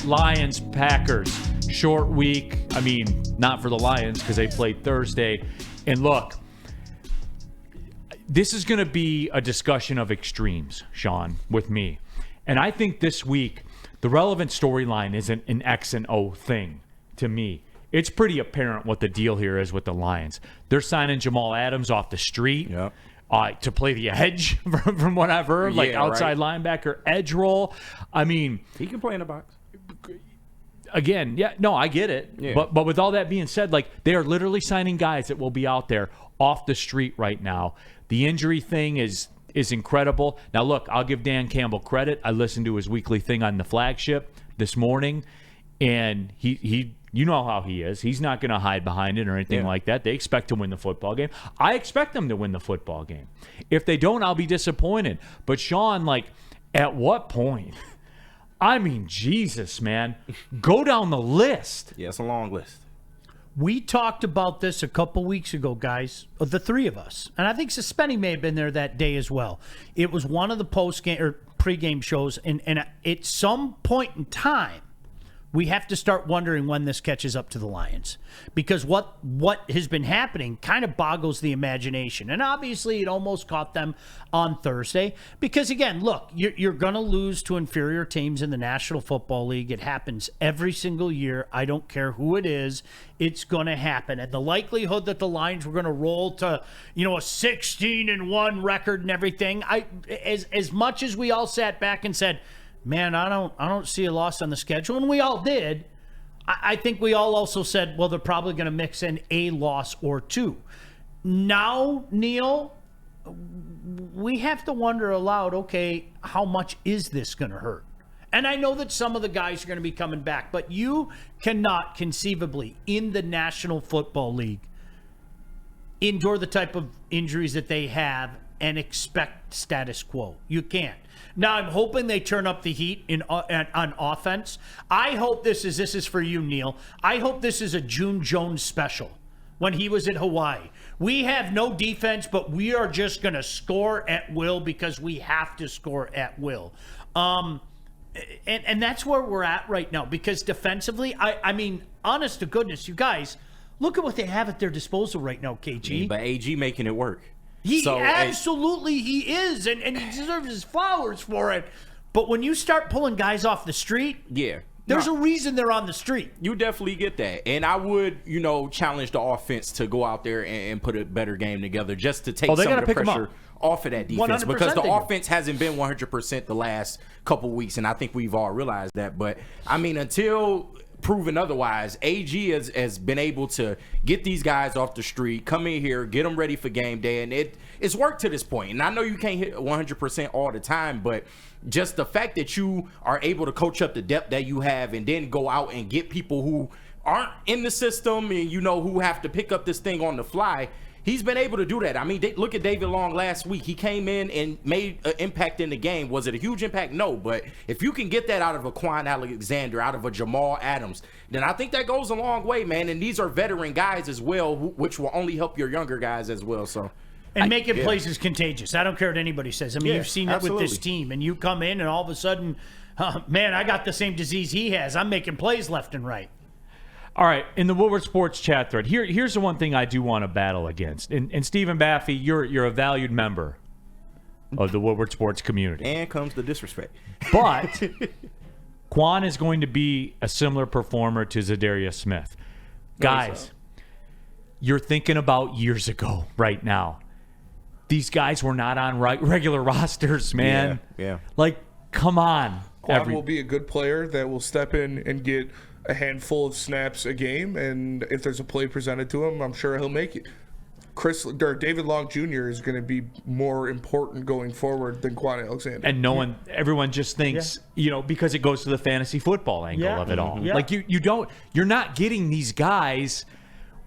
Lions, Packers, short week. I mean, not for the Lions because they played Thursday. And look, this is going to be a discussion of extremes, Sean, with me. And I think this week, the relevant storyline isn't an X and O thing to me. It's pretty apparent what the deal here is with the Lions. They're signing Jamal Adams off the street to play the edge, from what I've heard, like outside linebacker, edge role. I mean, he can play in the box. Again, I get it. Yeah. But with all that being said, like, they are literally signing guys that will be out there off the street right now. The injury thing is incredible. Now, look, I'll give Dan Campbell credit. I listened to his weekly thing on the flagship this morning, and he you know how he is. He's not going to hide behind it or anything like that. They expect to win the football game. I expect them to win the football game. If they don't, I'll be disappointed. But, Sean, like, at what point? I mean, Jesus, man. Go down the list. Yeah, it's a long list. We talked about this a couple weeks ago, guys, the three of us. And I think Suspenny may have been there that day as well. It was one of the post-game or pre-game shows. And at some point in time, we have to start wondering when this catches up to the Lions. Because what has been happening kind of boggles the imagination. And obviously it almost caught them on Thursday. Because, again, look, you're going to lose to inferior teams in the National Football League. It happens every single year. I don't care who it is. It's going to happen. And the likelihood that the Lions were going to roll to, a 16-1 record and everything, as much as we all sat back and said, man, I don't see a loss on the schedule, and we all did. I think we all also said, well, they're probably going to mix in a loss or two. Now, Neal, we have to wonder aloud, okay, how much is this going to hurt? And I know that some of the guys are going to be coming back, but you cannot conceivably, in the National Football League, endure the type of injuries that they have and expect status quo. You can't. Now, I'm hoping they turn up the heat on offense. I hope this is for you, Neal. I hope this is a June Jones special when he was in Hawaii. We have no defense, but we are just going to score at will because we have to score at will. And that's where we're at right now because defensively, I mean, honest to goodness, you guys, look at what they have at their disposal right now, KG. But AG making it work. He is, and he deserves his flowers for it. But when you start pulling guys off the street, there's a reason they're on the street. You definitely get that. And I would, challenge the offense to go out there and put a better game together just to take some of the pressure off of that defense because the offense hasn't been 100% the last couple weeks, and I think we've all realized that. But, I mean, until proven otherwise, AG has been able to get these guys off the street, come in here, get them ready for game day, and it's worked to this point. And I know you can't hit 100% all the time, but just the fact that you are able to coach up the depth that you have and then go out and get people who aren't in the system and who have to pick up this thing on the fly, he's been able to do that. I mean, look at David Long last week. He came in and made an impact in the game. Was it a huge impact? No. But if you can get that out of a Quan Alexander, out of a Jamal Adams, then I think that goes a long way, man. And these are veteran guys as well, which will only help your younger guys as well. So, and making plays is contagious. I don't care what anybody says. I mean, you've seen it with this team. And you come in and all of a sudden, man, I got the same disease he has. I'm making plays left and right. All right, in the Woodward Sports chat thread, here's the one thing I do want to battle against. And Stephen Baffy, you're a valued member of the Woodward Sports community. And comes the disrespect. But Quan is going to be a similar performer to Zadarius Smith. Guys, you're thinking about years ago right now. These guys were not on regular rosters, man. Yeah. Like, come on. Quan will be a good player that will step in and get a handful of snaps a game, and if there's a play presented to him, I'm sure he'll make it. David Long Jr. is going to be more important going forward than Quan Alexander. And everyone just thinks, because it goes to the fantasy football angle of it all. Yeah. Like you're not getting these guys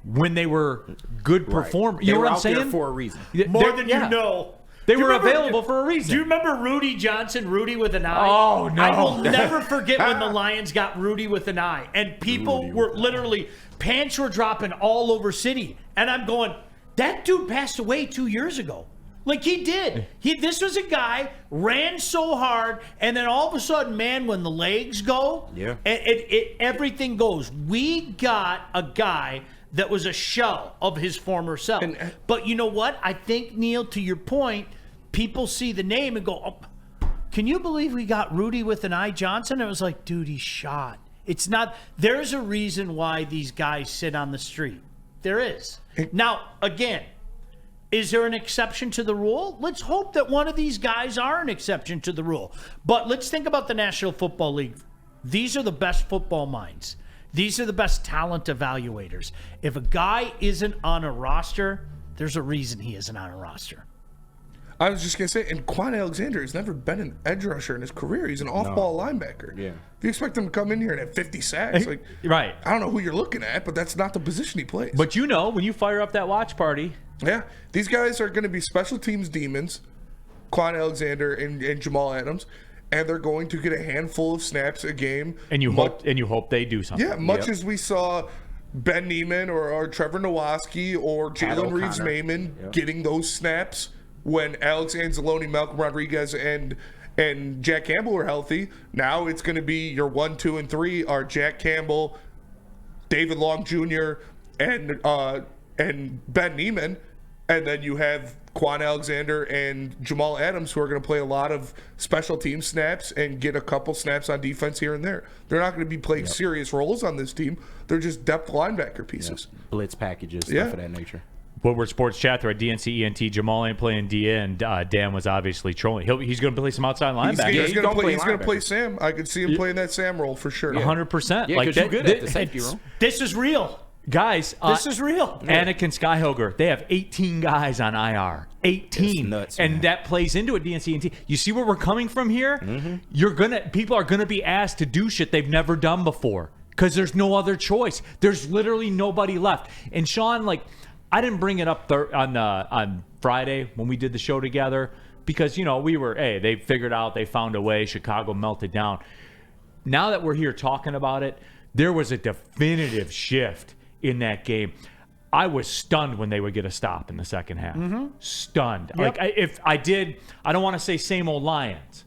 when they were good performers. You know what I'm saying? They were out there for a reason. More than you know. They were available for a reason. Do you remember Rudy Johnson, Rudy with an eye? Oh, no. I will never forget when the Lions got Rudy with an eye. And people were literally, pants were dropping all over city. And I'm going, that dude passed away 2 years ago. Like he did. This was a guy, ran so hard, and then all of a sudden, man, when the legs go, everything goes. We got a guy that was a shell of his former self. But you know what? I think, Neal, to your point, people see the name and go, oh, can you believe we got Rudy with an I. Johnson? And it was like, dude, he's shot. It's not. There's a reason why these guys sit on the street. There is. Now, again, is there an exception to the rule? Let's hope that one of these guys are an exception to the rule. But let's think about the National Football League. These are the best football minds. These are the best talent evaluators. If a guy isn't on a roster, there's a reason he isn't on a roster. I was just going to say, and Quan Alexander has never been an edge rusher in his career. He's an off-ball linebacker. Yeah. If you expect him to come in here and have 50 sacks, like, right. I don't know who you're looking at, but that's not the position he plays. But you know, when you fire up that watch party. Yeah. These guys are going to be special teams demons, Quan Alexander and Jamal Adams, and they're going to get a handful of snaps a game. And you hope they do something. Yeah, much as we saw Ben Neiman or Trevor Nowaski or Jalen Reeves-Maymon getting those snaps when Alex Anzalone, Malcolm Rodriguez, and Jack Campbell are healthy. Now it's going to be your 1, 2, and 3 are Jack Campbell, David Long Jr., and Ben Neiman. And then you have Quan Alexander and Jamal Adams, who are going to play a lot of special team snaps and get a couple snaps on defense here and there. They're not going to be playing serious roles on this team. They're just depth linebacker pieces. Blitz packages, stuff of that nature. Woodward Sports Chat, they're at DNC-ENT. Jamal ain't playing DN. Dan was obviously trolling. He's going to play some outside linebacker. He's going to play Sam. I could see him playing that Sam role for sure. 100%. Yeah, because you're good at the safety role. This is real. Guys, this is real. Anakin Skyhoger, they have 18 guys on IR. 18. Nuts, and that plays into a DNC-ENT. You see where we're coming from here? Mm-hmm. People are going to be asked to do shit they've never done before because there's no other choice. There's literally nobody left. And Sean, I didn't bring it up on Friday when we did the show together because, they figured out, they found a way, Chicago melted down. Now that we're here talking about it, there was a definitive shift in that game. I was stunned when they would get a stop in the second half. Mm-hmm. Stunned. Yep. I don't want to say same old Lions,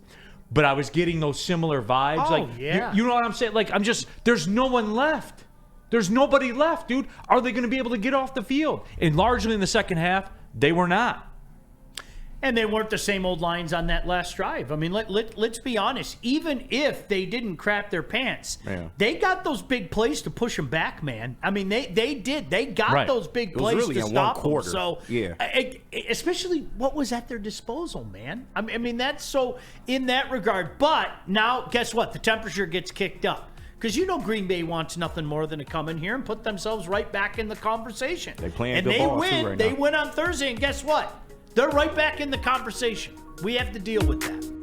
but I was getting those similar vibes. Oh, yeah. You know what I'm saying? There's no one left. There's nobody left, dude. Are they going to be able to get off the field? And largely in the second half, they were not. And they weren't the same old Lions on that last drive. I mean, let's be honest. Even if they didn't crap their pants, they got those big plays to push them back, man. I mean, they did. They got those big plays really to stop them. So, especially what was at their disposal, man. I mean, that's so in that regard. But now, guess what? The temperature gets kicked up. Because Green Bay wants nothing more than to come in here and put themselves right back in the conversation. They playing and good they ball win. too right They now. win on Thursday, and guess what? They're right back in the conversation. We have to deal with that.